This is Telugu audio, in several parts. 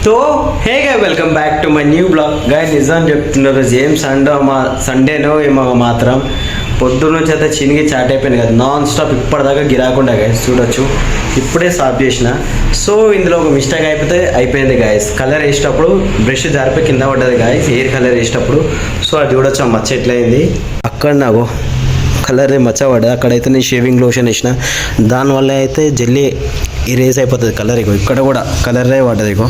సో హే గా welcome back to my new blog గాయ నిజం చెప్తున్నారు ఏం సండేనో ఏమో మాత్రం పొద్దున్న నుంచి అయితే చినిగి చాట్ అయిపోయింది కదా నాన్ స్టాప్ ఇప్పటిదాకా గిరాకుండా గాయస్ చూడొచ్చు ఇప్పుడే సాఫ్ చేసిన. సో ఇందులో ఒక మిస్టేక్ అయిపోయింది గాయస్. కలర్ వేసేటప్పుడు బ్రష్ జారిపోయి కింద పడ్డది గాయస్ హెయిర్ కలర్ వేసేటప్పుడు. సో అది చూడొచ్చు ఆ మచ్చ ఎట్లయింది అక్కడ నాకు కలర్ మచ్చ పడ్డది. అక్కడైతే నేను షేవింగ్ లోషన్ వేసిన దానివల్ల అయితే జల్లి ఇరేజ్ అయిపోతుంది కలర్. ఇగో ఇక్కడ కూడా కలరే పడ్డది. ఇగో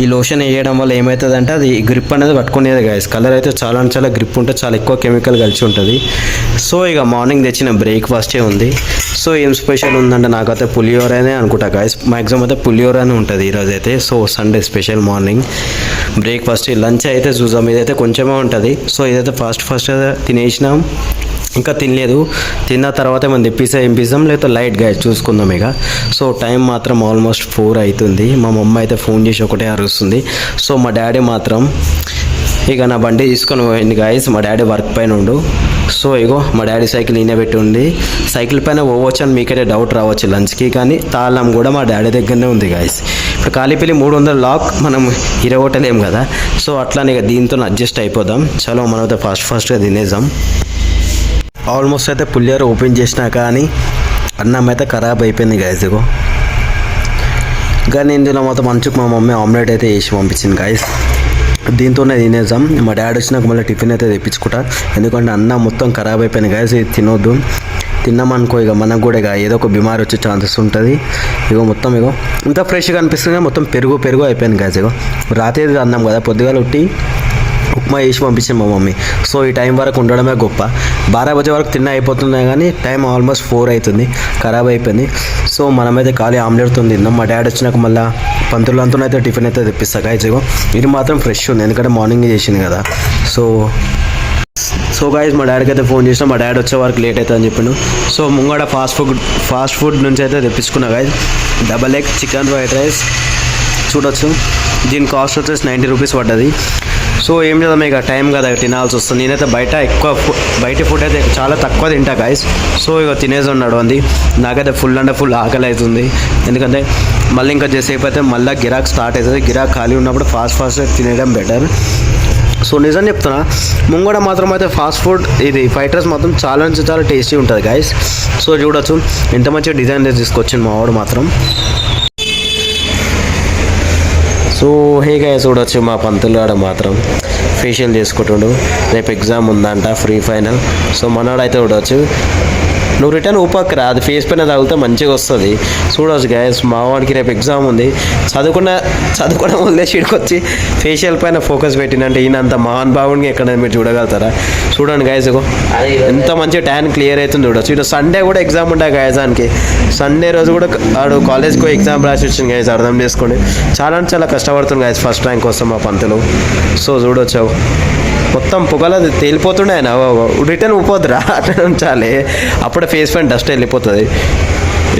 ఈ లోషన్ వేయడం వల్ల ఏమవుతుందంటే అది గ్రిప్ అనేది పట్టుకునేది గాయస్. కలర్ అయితే చాలా గ్రిప్ ఉంటుంది, చాలా ఎక్కువ కెమికల్ కలిసి ఉంటుంది. సో ఇక మార్నింగ్ తెచ్చిన బ్రేక్ఫాస్టే ఉంది. సో ఏం స్పెషల్ ఉందంటే నాకైతే పులిహోరనే అనుకుంటా గాయస్. మ్యాక్సిమం అయితే పులిహోరనే ఉంటుంది ఈరోజు అయితే. So Sunday special morning breakfast. Lunch అయితే చూసాం, ఇదైతే కొంచెమే ఉంటుంది. సో ఇదైతే ఫాస్ట్ తినేసినాం, ఇంకా తినలేదు. తిన్న తర్వాత మనం ఏం పిజ్జాం లేకపోతే లైట్ గా చూసుకుందాం ఇక. సో టైం మాత్రం ఆల్మోస్ట్ 4 అవుతుంది. మా మమ్మ అయితే ఫోన్ చేసి ఒకటే అరుస్తుంది. సో మా డాడీ మాత్రం ఇక నా బండి తీసుకొని పోయింది గాయస్. మా డాడీ వర్క్ పైన ఉండు. సో ఇగో మా డాడీ సైకిల్ ఈయన పెట్టి ఉంది. సైకిల్ పైన పోవచ్చు అని మీకైతే డౌట్ రావచ్చు లంచ్కి, కానీ తాళం కూడా మా డాడీ దగ్గరనే ఉంది గాయస్. ఇప్పుడు కాలిపల్లి 300 లాక్ మనం ఇరగొట్టలేం కదా. సో అట్లానే ఇక దీంతో అడ్జస్ట్ అయిపోదాం. చలో మనం అయితే ఫాస్ట్గా తినేద్దాం. ఆల్మోస్ట్ అయితే పులిహోర ఓపెన్ చేసినా కానీ అన్నం అయితే ఖరాబ్ అయిపోయింది గాయస్. ఇగో కానీ ఇందులో మొత్తం మంచుకు మా మమ్మీ ఆమ్లెట్ అయితే వేసి పంపించింది గాయస్. దీంతోనే తినేద్దాం. మా డాడీ వచ్చినాక మళ్ళీ టిఫిన్ అయితే తెప్పించుకుంటా, ఎందుకంటే అన్నం మొత్తం ఖరాబ్ అయిపోయింది గాయస్. ఇది తినొద్దు, తిన్నామనుకో ఇక మనకు కూడా ఇక ఏదో ఒక బిమారి వచ్చే ఛాన్సెస్ ఉంటుంది. ఇగో మొత్తం ఇగో ఇంత ఫ్రెష్గా అనిపిస్తుంది, మొత్తం పెరుగు అయిపోయింది గాయస్. ఇగో రాత్రి అన్నం కదా, పొద్దుగాల ఉట్టి ఉప్మా వేసి పంపించింది మా మమ్మీ. సో ఈ టైం వరకు ఉండడమే గొప్ప. 12 బజే వరకు తిన్న అయిపోతున్నాయి, కానీ టైం ఆల్మోస్ట్ 4 అవుతుంది, ఖరాబ్ అయిపోయింది. సో మనమైతే ఖాళీ ఆమ్లెట్తో తిందాం. మా డాడీ వచ్చినాక మళ్ళీ పంతులంతో అయితే టిఫిన్ అయితే తెప్పిస్తా గాయస్. ఇగో ఇది మాత్రం ఫ్రెష్ ఉంది, ఎందుకంటే మార్నింగ్ చేసింది కదా. సో గాయస్ మా డాడీకి అయితే ఫోన్ చేసినా, మా డాడీ వచ్చే వరకు లేట్ అవుతుందని చెప్పిండు. సో ముంగడ ఫాస్ట్ ఫుడ్ నుంచి అయితే తెప్పించుకున్నా guys. Double egg chicken fried rice చూడొచ్చు. దీని కాస్ట్ వచ్చేసి 90 రూపీస్ పడ్డది. సో ఏం చేద్దాం ఇక టైం కదా తినాల్సి వస్తుంది. నేనైతే బయట ఫుడ్ అయితే చాలా తక్కువ తింటా గాయస్. సో ఇక తినేసి ఉన్నాడు అంది. నాకైతే ఫుల్ ఆకలి అవుతుంది, ఎందుకంటే మళ్ళీ ఇంకా చేసేపు అయితే మళ్ళీ గిరాక్ స్టార్ట్ అవుతుంది. గిరాక్ ఖాళీ ఉన్నప్పుడు ఫాస్ట్గా తినేయడం బెటర్. సో నిజం చెప్తున్నా, ముంగడ మాత్రం అయితే ఫాస్ట్ ఫుడ్ ఇది ఫ్రైడ్ రైస్ మాత్రం చాలా టేస్టీ ఉంటుంది గాయస్. సో చూడొచ్చు ఎంత మంచిగా డిజైన్ తీసుకొచ్చింది మా వాడు మాత్రం. సో హే గాయస్ చూడొచ్చు మా పంతులు గాడు మాత్రం ఫేషియల్ చేసుకుంటుండు. రేపు ఎగ్జామ్ ఉందంట, ఫ్రీ ఫైనల్. సో మనోడైతే చూడవచ్చు, నువ్వు రిటర్న్ ఊపక్కరా, అది ఫేస్ పైన తగిలితే మంచిగా వస్తుంది. చూడవచ్చు గాయస్ మా వాడికి రేపు ఎగ్జామ్ ఉంది. చదువుకున్న వదిలేసి ఇక్కడికి వచ్చి ఫేషియల్ పైన ఫోకస్ పెట్టినంటే ఈయన అంత మహానుభావుడిని ఎక్కడ మీరు చూడగలుగుతారా? చూడండి గాయస్ ఇగో ఎంత మంచిగా ట్యాన్ క్లియర్ అవుతుంది చూడవచ్చు. ఇటు సండే కూడా ఎగ్జామ్ ఉంటాయి గాయస్. దానికి సండే రోజు కూడా ఆడు కాలేజ్కి పోయి ఎగ్జామ్ రాసి వచ్చింది గాయస్. అర్థం చేసుకోండి, చాలా కష్టపడుతుంది గాయస్ ఫస్ట్ ర్యాంక్ కోసం మా పంతులు. సో చూడొచ్చు మొత్తం పొగల తేలిపోతుండే ఆయన. రిటర్న్ ఊపోద్దురా అట్లా ఉంచాలి, అప్పుడే ఫేస్ పైన డస్ట్ వెళ్ళిపోతుంది.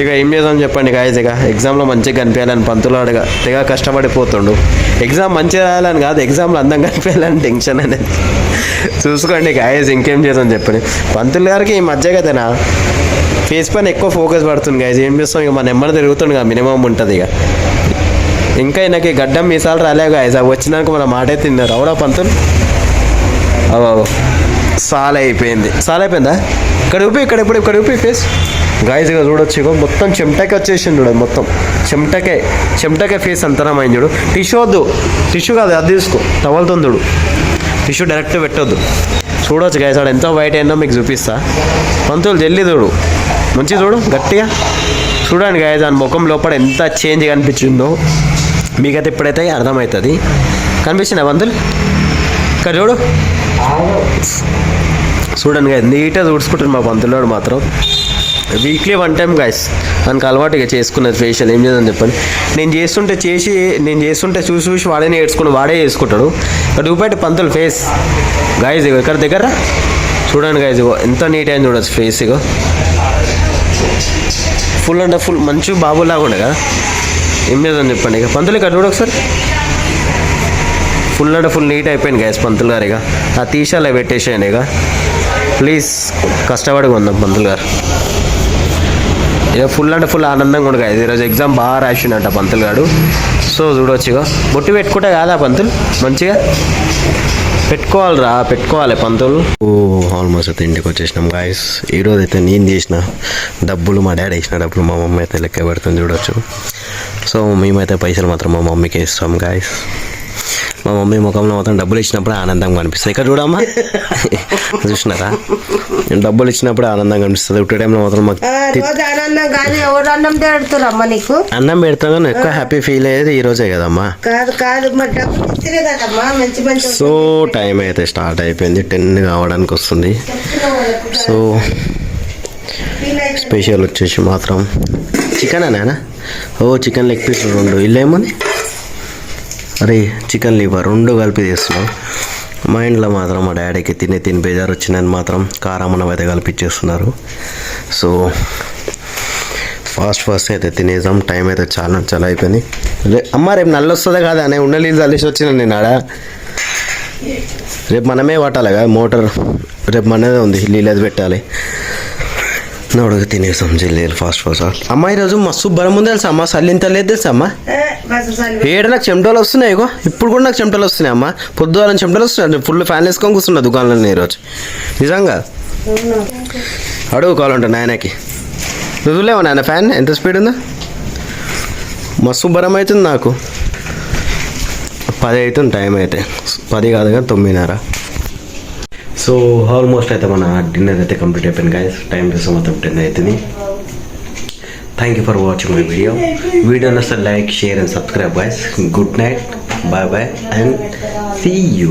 ఇక ఏం చేద్దాం చెప్పండి గాయస్. ఇక ఎగ్జామ్లో మంచిగా కనిపించాలని పంతులు అడగా తెగ కష్టపడిపోతుండు. ఎగ్జామ్ మంచిగా రాయాలని కాదు, ఎగ్జామ్లో అందంగా కనిపించాలని టెన్షన్ అనేది. చూసుకోండి గాయస్, ఇంకేం చేద్దాం చెప్పండి. పంతులు గారికి ఈ మధ్య కదేనా ఫేస్ పైన ఎక్కువ ఫోకస్ పడుతుంది గాయస్. ఏం చేస్తాం ఇక మన నెమ్మది తిరుగుతుంది కదా, మినిమం ఉంటుంది ఇక. ఇంకా నాకు గడ్డం మీసాలు రాలే గాయస్, అవి వచ్చినాక మన మాటే తిన్నారు. అవునా పంతులు? సాల్ అయిపోయిందా? ఇక్కడ ఊపి ఫేస్ గాయస్. ఇక చూడొచ్చు ఇక మొత్తం చెమటకే వచ్చేసింది చూడ, మొత్తం చెమటకే ఫేస్ అంతరమైంది చూడు. టిష్యూ కాదు, అది తీసుకో, టవల్తో చూడు. టిష్యూ డైరెక్ట్ పెట్టొద్దు. చూడవచ్చు గాయస్ వాడు ఎంత వైట్ అయిందో మీకు చూపిస్తా. పంతులు జల్లి చూడు, మంచి చూడు, గట్టిగా చూడండి గాయస్. దాని ముఖం లోపల ఎంత చేంజ్ కనిపించిందో మీకైతే ఇప్పుడైతే అర్థమవుతుంది. కనిపించిందా పంతులు? ఇక్కడ చూడండి గాయస్, నీట్గా చూసుకుంటారు మా పంతులోడు మాత్రం. వీక్లీ 1 టైం గాయస్ దానికి అలవాటుగా చేసుకున్నది ఫేషియల్. ఏం చేద్దాం చెప్పండి, నేను చేస్తుంటే చూసి వాడే చేసుకుంటాడు. ఇక్కడ చూపెట్టి పంతులు ఫేస్ గాయస్. ఇగో ఇక్కడ దగ్గర చూడండి గాయస్, ఇగో ఎంత నీట్ అయింది చూడొచ్చు ఫేస్. ఇగో ఫుల్ మంచి బాబులాగా ఉండే కదా. ఏం చేద్దాం చెప్పండి ఇక పంతులు ఇక్కడ చూడ ఒకసారి. ఫుల్ నీట్ అయిపోయింది గ్యాస్ పంతులు గారు. ఇక ఆ తీసాలే పెట్టేసేయండి ఇక ప్లీజ్, కష్టపడి కొందాం పంతులు గారు. ఇక ఫుల్ ఆనందంగా ఉండగా ఈరోజు ఎగ్జామ్ బాగా రాసిండట పంతులు గారు. సో సో చూడవచ్చు ఇక బొట్టు పెట్టుకుంటే కాదా పంతులు మంచిగా పెట్టుకోవాలి పంతులు. ఆల్మోస్ట్ అయితే ఇంటికి వచ్చేసినాం గాయస్. ఈరోజు అయితే నేను చేసిన డబ్బులు మా డాడీ వేసిన డబ్బులు మా మమ్మీ అయితే లెక్క పెడుతుంది చూడొచ్చు. సో మేమైతే పైసలు మాత్రం మా మమ్మీకి ఇస్తాం గాయస్. మా మమ్మీ ముఖంలో మాత్రం డబ్బులు ఇచ్చినప్పుడు ఆనందంగా కనిపిస్తుంది. ఇక్కడ చూడమ్మా చూసినారా, డబ్బులు ఇచ్చినప్పుడు ఆనందంగా కనిపిస్తుంది. ఒక టైంలో మాత్రం మాకు అన్నం పెడతాం కానీ ఎక్కువ హ్యాపీ ఫీల్ అయ్యేది ఈ రోజే కదమ్మా. సో టైం అయితే స్టార్ట్ అయిపోయింది, 10 కావడానికి వస్తుంది. సో స్పెషల్ వచ్చేసి మాత్రం చికెన్ అనేనా. Chicken leg piece 2. ఇల్లు ఏముంది అరే చికెన్ లివర్ 2 కలిపి చేస్తున్నాం. మా ఇంట్లో మాత్రం మా డాడీకి తిని బేజారు వచ్చిందని మాత్రం కారం అన్నం అయితే కలిపిచ్చేస్తున్నారు. సో ఫాస్ట్ అయితే తినేసాం. టైం అయితే చాలా అయిపోయింది. అమ్మ రేపు నల్లు వస్తుందా కాదా అనే ఉన్న నీళ్ళు చల్లేసి వచ్చిన నేను ఆడ. రేపు మనమే పట్టాలి కదా మోటార్, రేపు మనదే ఉంది నీళ్ళు అది పెట్టాలి. నోడుగు తినేసాం జిల్లేలు ఫాస్ట్. అమ్మ ఈరోజు మస్తు బలం ఉంది తెలుసా అమ్మ, చల్లింత లేదు తెలుసా అమ్మ. ఏడ నాకు చెమటలు వస్తున్నాయి ఇగో, ఇప్పుడు కూడా నాకు చెమటలు వస్తున్నాయి అమ్మ. పొద్దుగాల చెమటలు వస్తున్నాయి, ఫుల్ ఫ్యాన్ వేసుకొని కూర్చున్నా దుకాణంలో ఈరోజు. నిజంగా అడుగు కావాలంట నాయనకి. నువ్వులేవా నాయన ఫ్యాన్ ఎంత స్పీడ్ ఉందో, మస్తు బలం అవుతుంది నాకు. 10 అవుతుంది టైం అయితే, 10 కాదు కానీ 9:30. సో ఆల్మోస్ట్ అయితే మన డిన్నర్ అయితే కంప్లీట్ అయిపోయింది గైస్. టైం చూస్తే మొత్తం 10 అవుతుంది. Thank you for watching my video నచ్చితే like, share and subscribe guys. Good night, bye and see you.